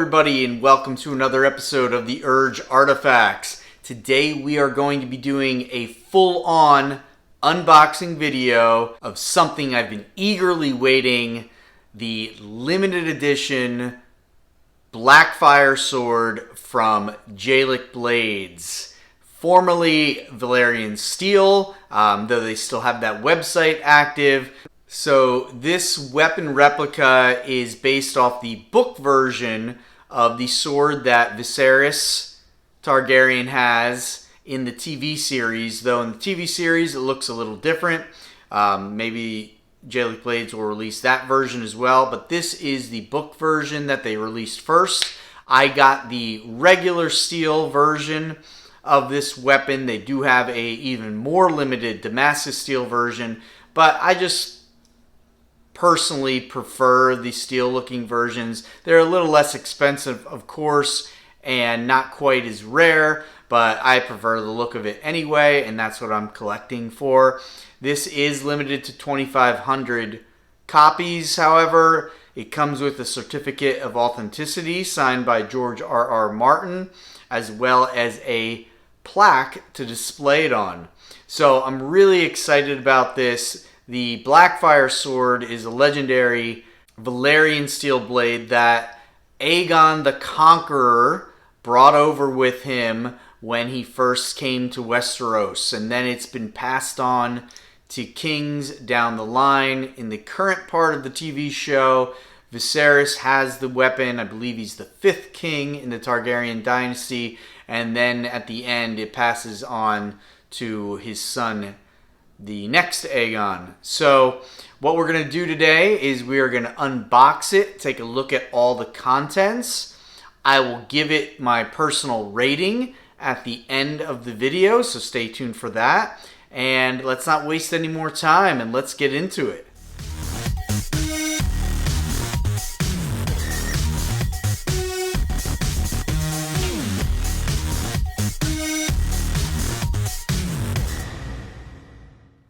everybody, and welcome to another episode of the Urge Artifacts. Today we are going to be doing a full-on unboxing video of something I've been eagerly waiting, the limited edition Blackfyre Sword from G.R.R Blades, formerly Valyrian Steel, though they still have that website active. So this weapon replica is based off the book version of the sword that Viserys Targaryen has in the TV series, though in the TV series it looks a little different. Maybe G.R.R Blades will release that version as well, but this is the book version that they released first. I got the regular steel version of this weapon. They do have a even more limited Damascus steel version, but I just personally prefer the steel looking versions. They're a little less expensive, of course, and not quite as rare, but I prefer the look of it anyway, and that's what I'm collecting for. This is limited to 2,500 copies, however. It comes with a certificate of authenticity signed by G.R.R. Martin, as well as a plaque to display it on. So I'm really excited about this. The Blackfyre Sword is a legendary Valyrian steel blade that Aegon the Conqueror brought over with him when he first came to Westeros, and then it's been passed on to kings down the line. In the current part of the TV show, Viserys has the weapon. I believe he's the 5th king in the Targaryen dynasty, and then at the end it passes on to his son, the next Aegon. So what we're going to do today is we are going to unbox it, take a look at all the contents. I will give it my personal rating at the end of the video, so stay tuned for that. And let's not waste any more time, and let's get into it.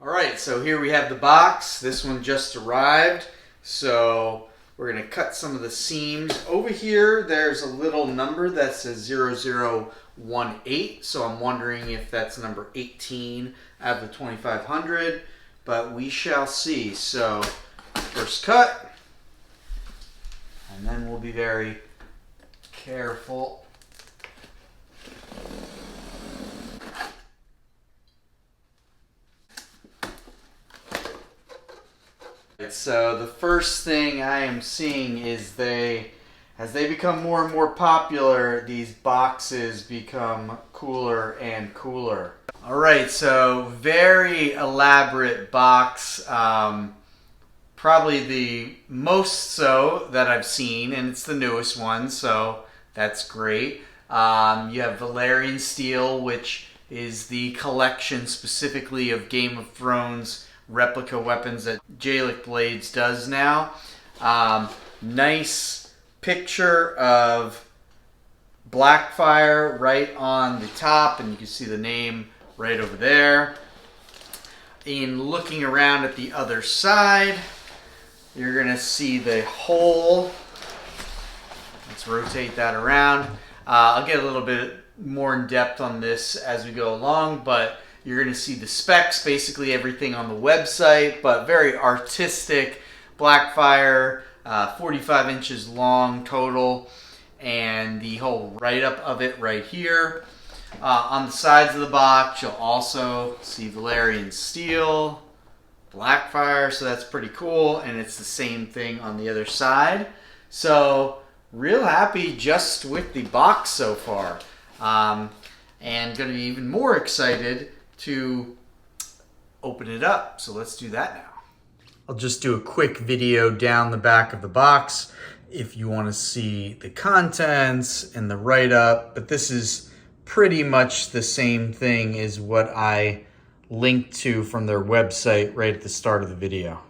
Alright, so here we have the box. This one just arrived, so we're going to cut some of the seams. Over here, there's a little number that says 0018, so I'm wondering if that's number 18 out of the 2,500, but we shall see. So, first cut, and then we'll be very careful. So the first thing I am seeing is as they become more and more popular, these boxes become cooler and cooler. Alright, so very elaborate box. Probably the most so that I've seen, and it's the newest one, so that's great. You have Valyrian Steel, which is the collection specifically of Game of Thrones replica weapons that G.R.R Blades does now. Nice picture of Blackfyre right on the top, and you can see the name right over there. In looking around at the other side, you're going to see the hole. Let's rotate that around. I'll get a little bit more in depth on this as we go along, but you're going to see the specs, basically everything on the website, but very artistic. Blackfyre, 45 inches long total, and the whole write-up of it right here. On the sides of the box, you'll also see Valyrian Steel, Blackfyre, so that's pretty cool, and it's the same thing on the other side. So, real happy just with the box so far, and going to be even more excited to open it up. So let's do that now. I'll just do a quick video down the back of the box if you want to see the contents and the write-up, but this is pretty much the same thing as what I linked to from their website right at the start of the video.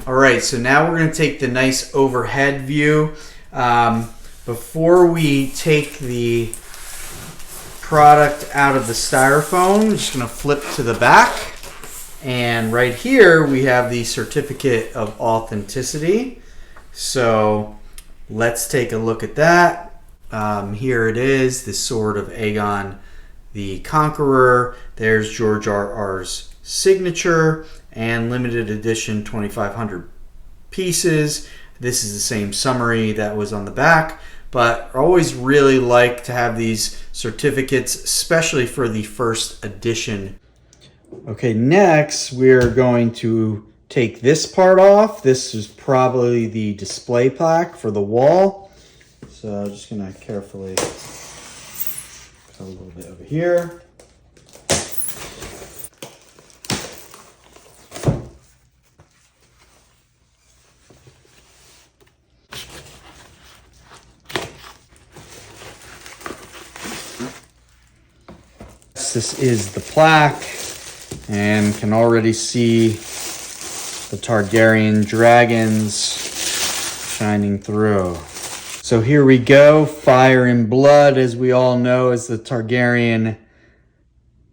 Alright, so now we're going to take the nice overhead view. Before we take the product out of the styrofoam, I'm just going to flip to the back, and right here we have the certificate of authenticity. So let's take a look at that. Here it is, the sword of Aegon the Conqueror. There's G.R.R.'s signature and limited edition 2,500 pieces. This is the same summary that was on the back, but I always really like to have these certificates, especially for the first edition. Okay, next we're going to take this part off. This is probably the display plaque for the wall. So I'm just gonna carefully cut a little bit over here. This is the plaque, and can already see the Targaryen dragons shining through. So here we go. Fire and blood, as we all know, is the Targaryen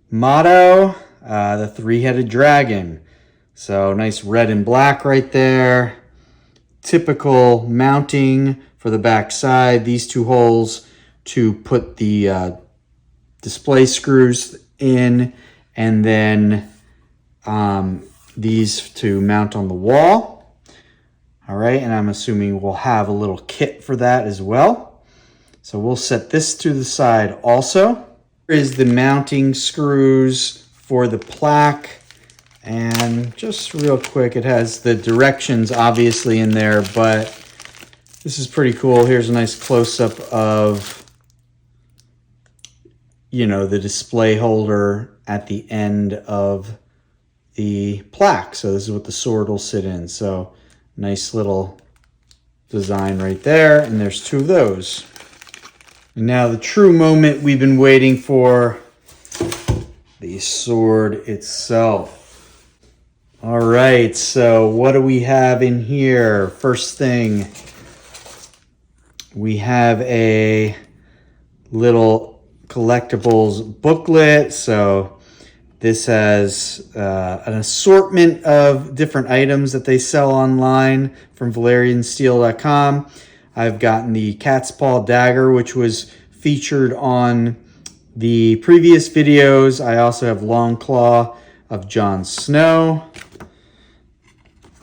motto. The three-headed dragon. So nice red and black right there. Typical mounting for the back side. These two holes to put the display screws in, and then these to mount on the wall. All right, and I'm assuming we'll have a little kit for that as well. So we'll set this to the side also. Here is the mounting screws for the plaque. And just real quick, it has the directions obviously in there, but this is pretty cool. Here's a nice close-up of, you know, the display holder at the end of the plaque. So this is what the sword will sit in. So nice little design right there. And there's two of those. And now the true moment we've been waiting for, the sword itself. All right, so what do we have in here? First thing, we have a little collectibles booklet. So this has an assortment of different items that they sell online from ValyrianSteel.com. I've gotten the cat's paw dagger, which was featured on the previous videos. I also have Long Claw of Jon Snow.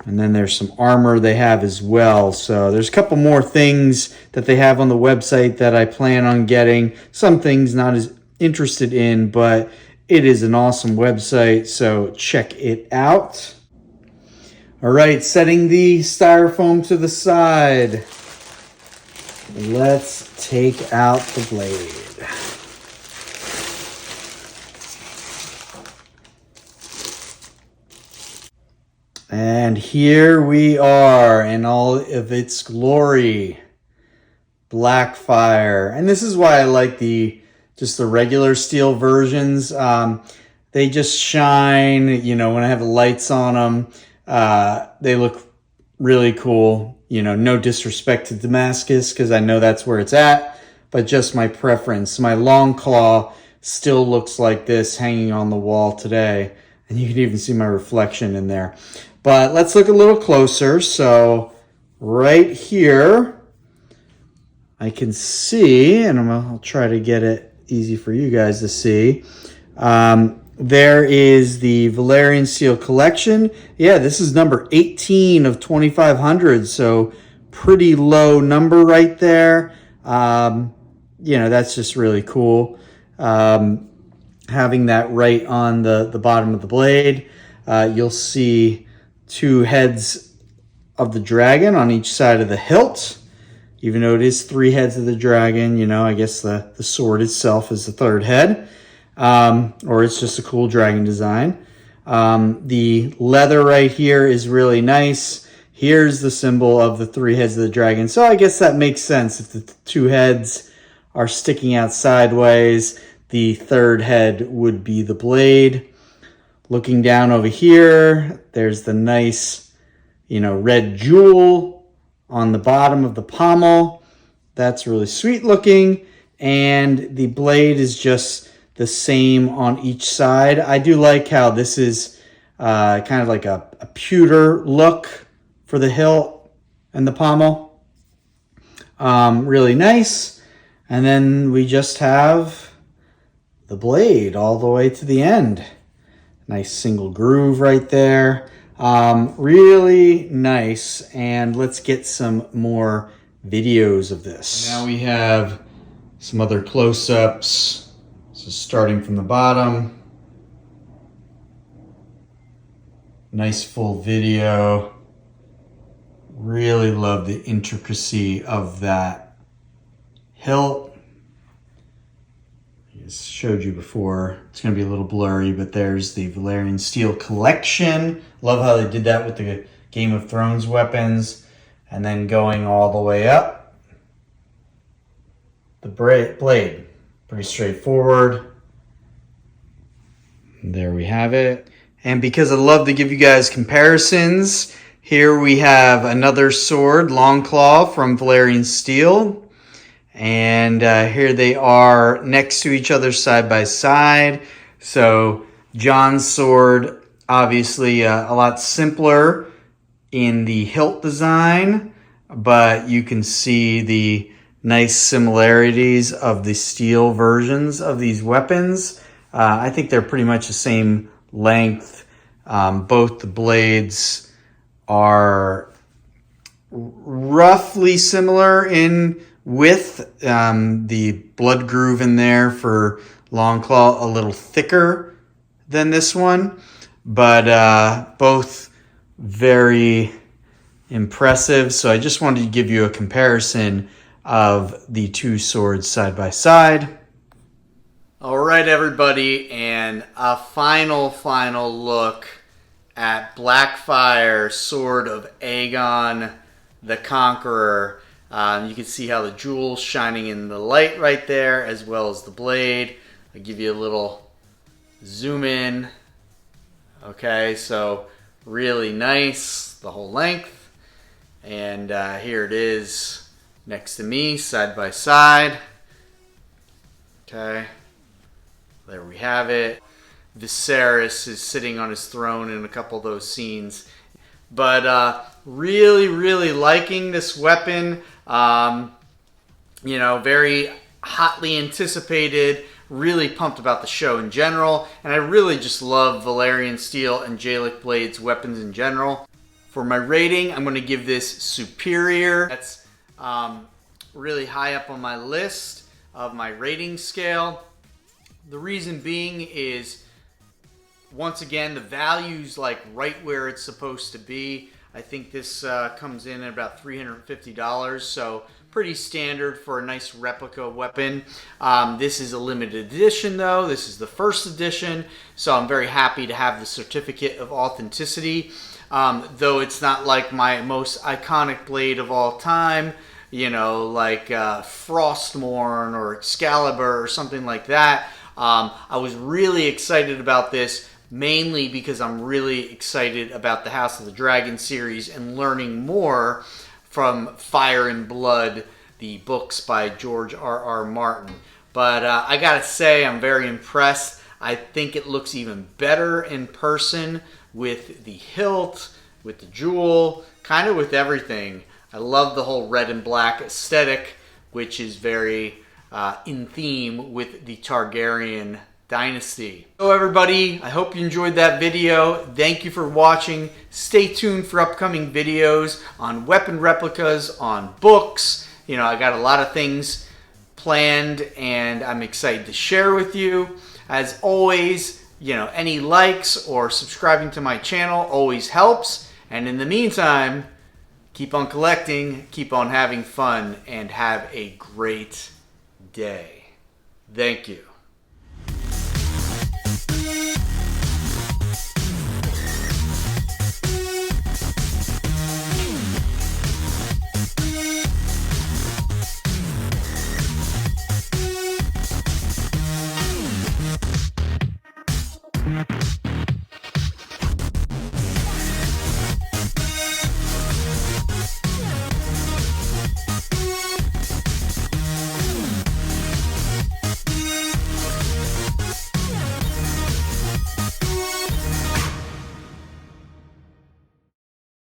And then there's some armor they have as well. So there's a couple more things that they have on the website that I plan on getting. Some things not as interested in, but it is an awesome website, so check it out. All right, setting the styrofoam to the side. Let's take out the blade. And here we are in all of its glory. Blackfyre. And this is why I like just the regular steel versions. They just shine, you know, when I have the lights on them. They look really cool. You know, no disrespect to Damascus, because I know that's where it's at, but just my preference. My Long Claw still looks like this hanging on the wall today. And you can even see my reflection in there. But let's look a little closer. So right here, I can see, and I'll try to get it easy for you guys to see. There is the Valyrian Steel Collection. Yeah, this is number 18 of 2,500, so pretty low number right there. You know, that's just really cool. Having that right on the bottom of the blade. You'll see two heads of the dragon on each side of the hilt. Even though it is three heads of the dragon, you know, I guess the sword itself is the third head. Or it's just a cool dragon design. The leather right here is really nice. Here's the symbol of the three heads of the dragon. So I guess that makes sense. If the two heads are sticking out sideways, the third head would be the blade. Looking down over here, there's the nice, you know, red jewel on the bottom of the pommel. That's really sweet looking. And the blade is just the same on each side. I do like how this is kind of like a pewter look for the hilt and the pommel. Really nice. And then we just have the blade all the way to the end. Nice single groove right there. Really nice. And let's get some more videos of this. Now we have some other close-ups. This is starting from the bottom. Nice full video. Really love the intricacy of that hilt. I just showed you before. It's going to be a little blurry, but there's the Valyrian steel collection. Love how they did that with the Game of Thrones weapons. And then going all the way up. The blade. Pretty straightforward. There we have it. And because I love to give you guys comparisons, here we have another sword, Longclaw from Valyrian steel. And here they are next to each other side by side. So Jon's sword, obviously a lot simpler in the hilt design, but you can see the nice similarities of the steel versions of these weapons. I think they're pretty much the same length. Both the blades are roughly similar in width. The blood groove in there for Longclaw a little thicker than this one, but both very impressive. So I just wanted to give you a comparison of the two swords side by side. All right, everybody, and a final look at Blackfyre Sword of Aegon the Conqueror. You can see how the jewel's shining in the light right there, as well as the blade. I'll give you a little zoom in. Okay, so really nice, the whole length. And here it is next to me, side by side. Okay, there we have it. Viserys is sitting on his throne in a couple of those scenes. But really liking this weapon. You know, very hotly anticipated. Really pumped about the show in general. And I really just love Valyrian steel and Gaelic blades weapons in general. For my rating, I'm going to give this superior. That's really high up on my list of my rating scale. The reason being is, once again, the value's like right where it's supposed to be. I think this comes in at about $350, so pretty standard for a nice replica weapon. This is a limited edition though. This is the first edition, so I'm very happy to have the certificate of authenticity. Though it's not like my most iconic blade of all time, you know, like Frostmourne or Excalibur or something like that. I was really excited about this, mainly because I'm really excited about the House of the Dragon series and learning more from Fire and Blood, the books by George.R.R. Martin. But I gotta say, I'm very impressed. I think it looks even better in person with the hilt, with the jewel, kind of with everything. I love the whole red and black aesthetic, which is very in theme with the Targaryen dynasty. So everybody, I hope you enjoyed that video. Thank you for watching. Stay tuned for upcoming videos on weapon replicas, on books. You know, I got a lot of things planned and I'm excited to share with you. As always, you know, any likes or subscribing to my channel always helps. And in the meantime, keep on collecting, keep on having fun, and have a great day. Thank you.